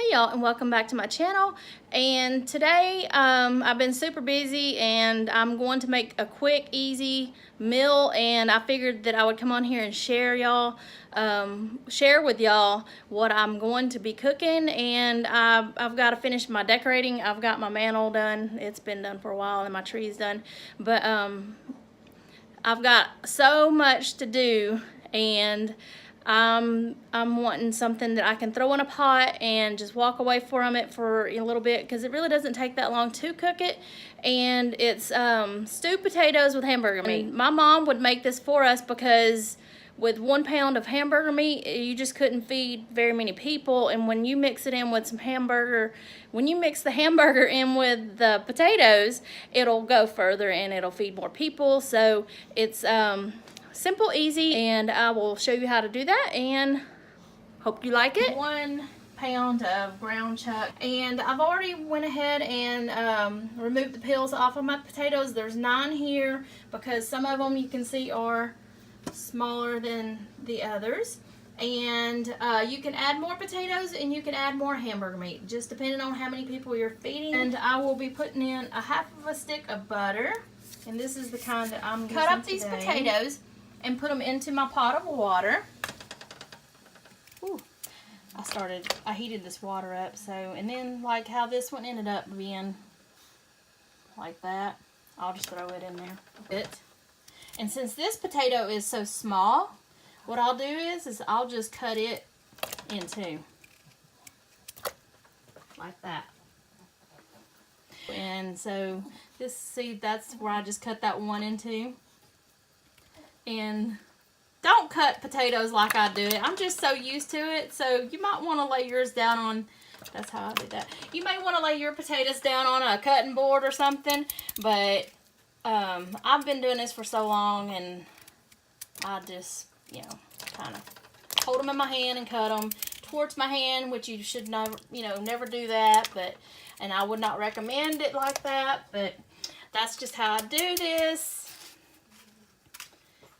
Hey y'all, and welcome back to my channel. And today I've been super busy and I'm going to make a quick easy meal, and I figured that I would come on here and share with y'all what I'm going to be cooking. And I've got to finish my decorating. I've got my mantle done. It's been done for a while and my tree's done, but I've got so much to do, and I'm wanting something that I can throw in a pot and just walk away from it for a little bit, because it really doesn't take that long to cook it. And it's stewed potatoes with hamburger meat. My mom would make this for us because with 1 pound of hamburger meat, you just couldn't feed very many people. And when you mix it in with some hamburger, when you mix the hamburger in with the potatoes, it'll go further and it'll feed more people. So it's simple, easy, and I will show you how to do that, and hope you like it. 1 pound of ground chuck, and I've already went ahead and removed the peels off of my potatoes. There's 9 here because some of them you can see are smaller than the others, and you can add more potatoes and you can add more hamburger meat, just depending on how many people you're feeding. And I will be putting in a 1/2 of a stick of butter, and this is the kind that I'm using today. Cut up these potatoes and put them into my pot of water. Ooh, I heated this water up, so, and then like how this one ended up being like that, I'll just throw it in there. And since this potato is so small, what I'll do is I'll just cut it in 2. Like that. And so this, see, that's where I just cut that one in 2. And don't cut potatoes like I do it. I'm just so used to it. So you might want to lay yours down on, that's how I do that. You may want to lay your potatoes down on a cutting board or something. But I've been doing this for so long, and I just, you know, kind of hold them in my hand and cut them towards my hand, which you should never, never do that. But, and I would not recommend it like that, but that's just how I do this.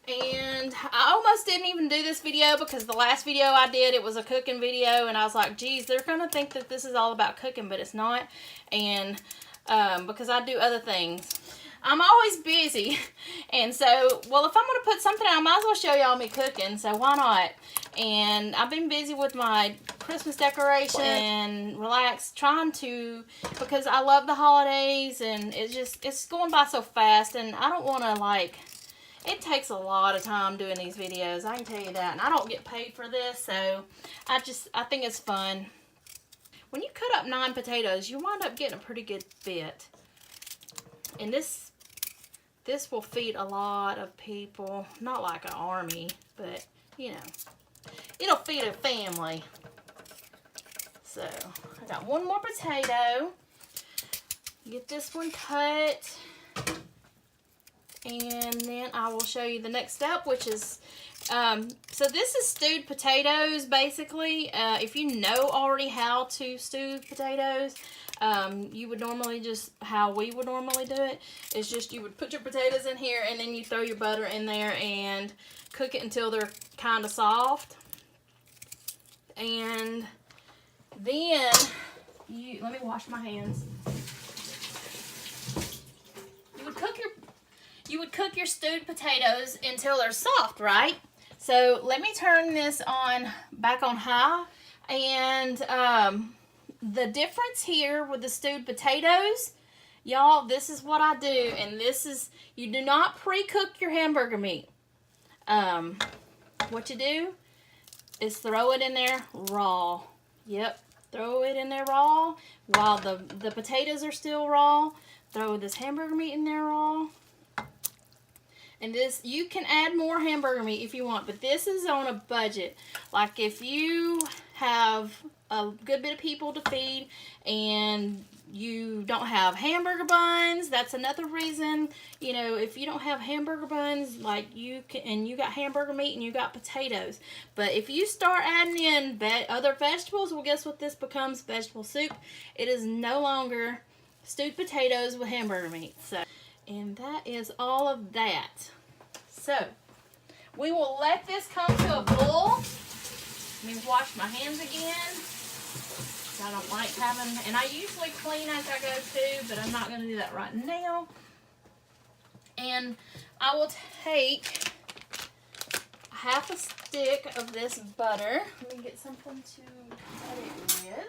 And I almost didn't even do this video, because the last video I did, it was a cooking video, and I was like, geez, they're going to think that this is all about cooking, but it's not. And because I do other things. I'm always busy, and so, well, if I'm going to put something out, I might as well show y'all me cooking, so why not? And I've been busy with my Christmas decoration and relax, trying to, because I love the holidays, and it's going by so fast, and I don't want to, like, it takes a lot of time doing these videos, I can tell you that, and I don't get paid for this, so I think it's fun. When you cut up 9 potatoes, you wind up getting a pretty good bit. And this will feed a lot of people. Not like an army, but, it'll feed a family. So, I got 1 more potato. Get this one cut. And then I will show you the next step, which is, so this is stewed potatoes, basically. If you know already how to stew potatoes, you would normally just, how we would normally do it, is just you would put your potatoes in here, and then you throw your butter in there and cook it until they're kind of soft. And then, let me wash my hands. You would cook your stewed potatoes until they're soft, right? So let me turn this back on high. And the difference here with the stewed potatoes, y'all, this is what I do. And this is, you do not pre-cook your hamburger meat. What you do is throw it in there raw. Yep, throw it in there raw while the potatoes are still raw. Throw this hamburger meat in there raw. And this, you can add more hamburger meat if you want, but this is on a budget. Like if you have a good bit of people to feed and you don't have hamburger buns, that's another reason. If you don't have hamburger buns, like you can, and you got hamburger meat and you got potatoes. But if you start adding in other vegetables, well, guess what this becomes? Vegetable soup. It is no longer stewed potatoes with hamburger meat. So. And that is all of that. So, we will let this come to a boil. Let me wash my hands again. I don't like having, and I usually clean as I go too, but I'm not going to do that right now. And I will take half a stick of this butter. Let me get something to cut it with.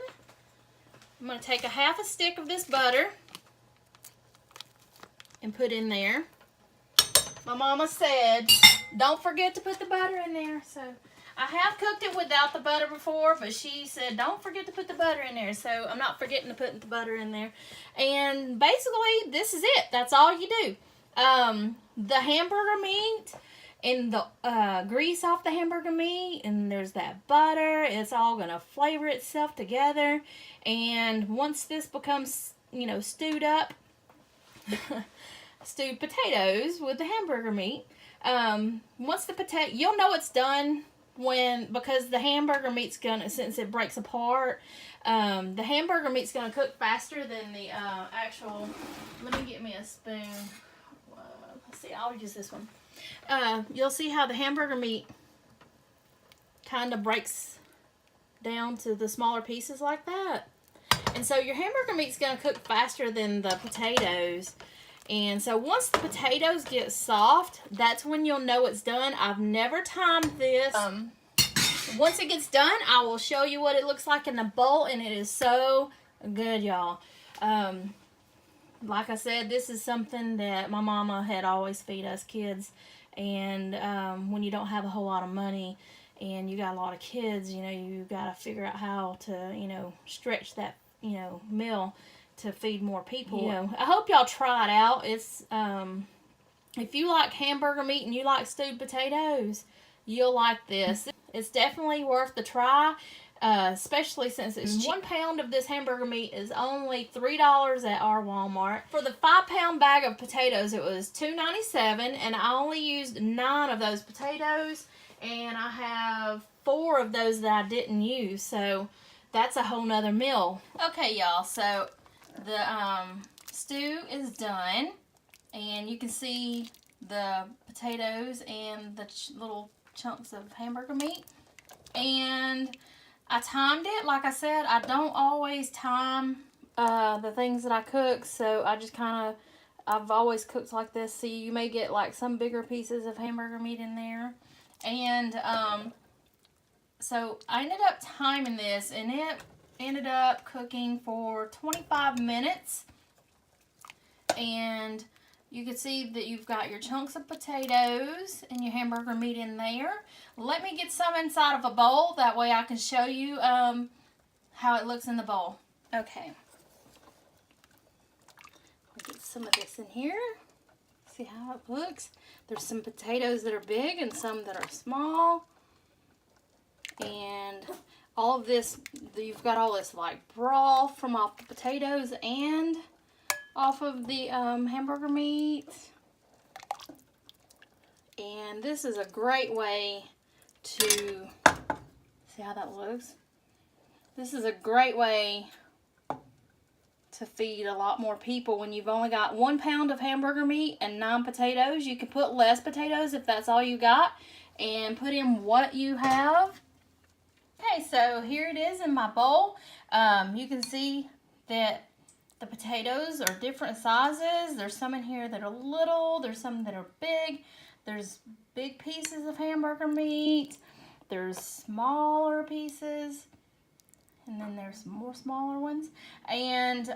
I'm going to take a half a stick of this butter and put in there. My mama said, don't forget to put the butter in there. So I have cooked it without the butter before, but she said, don't forget to put the butter in there. So I'm not forgetting to put the butter in there. And basically, this is it. That's all you do. The hamburger meat and the grease off the hamburger meat, and there's that butter. It's all going to flavor itself together. And once this becomes, you know, stewed up, stewed potatoes with the hamburger meat, once the potato, you'll know it's done because the hamburger meat's gonna, since it breaks apart, the hamburger meat's gonna cook faster than the actual. Let me get me a spoon. Let's see, I'll use this one. You'll see how the hamburger meat kind of breaks down to the smaller pieces like that. And so your hamburger meat's gonna cook faster than the potatoes. And so once the potatoes get soft, that's when you'll know it's done. I've never timed this. Once it gets done, I will show you what it looks like in the bowl, and it is so good, y'all. Like I said, this is something that my mama had always feed us kids. And when you don't have a whole lot of money and you got a lot of kids, you know, you got to figure out how to, you know, stretch that, you know, meal to feed more people. You know, I hope y'all try it out. It's if you like hamburger meat and you like stewed potatoes, you'll like this. It's definitely worth the try, especially since it's cheap. 1 pound of this hamburger meat is only $3 at our Walmart. For the 5-pound bag of potatoes, it was $2.97, and I only used 9 of those potatoes, and I have 4 of those that I didn't use, so that's a whole nother meal. Okay, y'all, so the stew is done, and you can see the potatoes and the little chunks of hamburger meat. And I timed it. Like I said, I don't always time the things that I cook, so I just kind of, I've always cooked like this. So you may get like some bigger pieces of hamburger meat in there. And so I ended up timing this, and it ended up cooking for 25 minutes. And you can see that you've got your chunks of potatoes and your hamburger meat in there. Let me get some inside of a bowl. That way I can show you how it looks in the bowl. Okay. I'll get some of this in here. See how it looks. There's some potatoes that are big and some that are small. And all of this, you've got all this like broth from off the potatoes and off of the hamburger meat. And this is a great way to see how that looks. This is a great way to feed a lot more people when you've only got 1 pound of hamburger meat and 9 potatoes. You can put less potatoes if that's all you got and put in what you have. Okay, so here it is in my bowl. You can see that the potatoes are different sizes. There's some in here that are little. There's some that are big. There's big pieces of hamburger meat. There's smaller pieces. And then there's some more smaller ones. And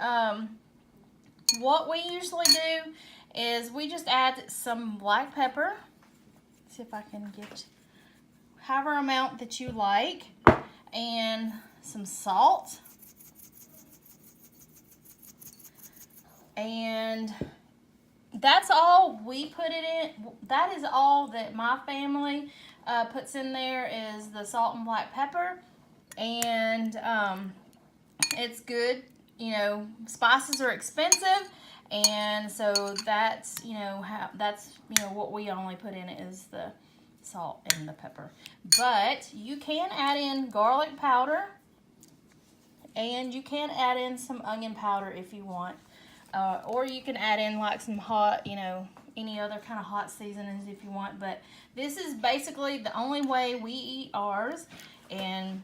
what we usually do is we just add some black pepper. Let's see if I can get however amount that you like. And some salt. And that's all we put it in. That is all that my family puts in there, is the salt and black pepper. And it's good. You know, spices are expensive, and so that's, you know, what we only put in it is the salt and the pepper. But you can add in garlic powder, and you can add in some onion powder if you want. Or you can add in like some hot, you know, any other kind of hot seasonings if you want. But this is basically the only way we eat ours. And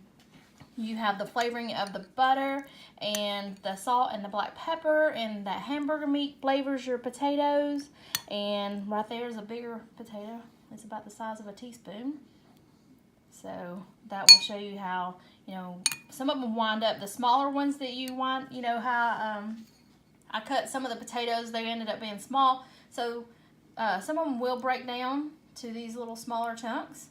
You have the flavoring of the butter and the salt and the black pepper, and that hamburger meat flavors your potatoes. And right there is a bigger potato. It's about the size of a teaspoon. So that will show you how, you know, some of them wind up, the smaller ones that you want, you know, how I cut some of the potatoes, they ended up being small. So some of them will break down to these little smaller chunks.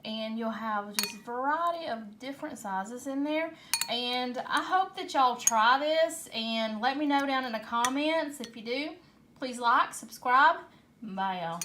And you'll have just a variety of different sizes in there. And I hope that y'all try this and let me know down in the comments if you do. Please like, subscribe. Bye, y'all.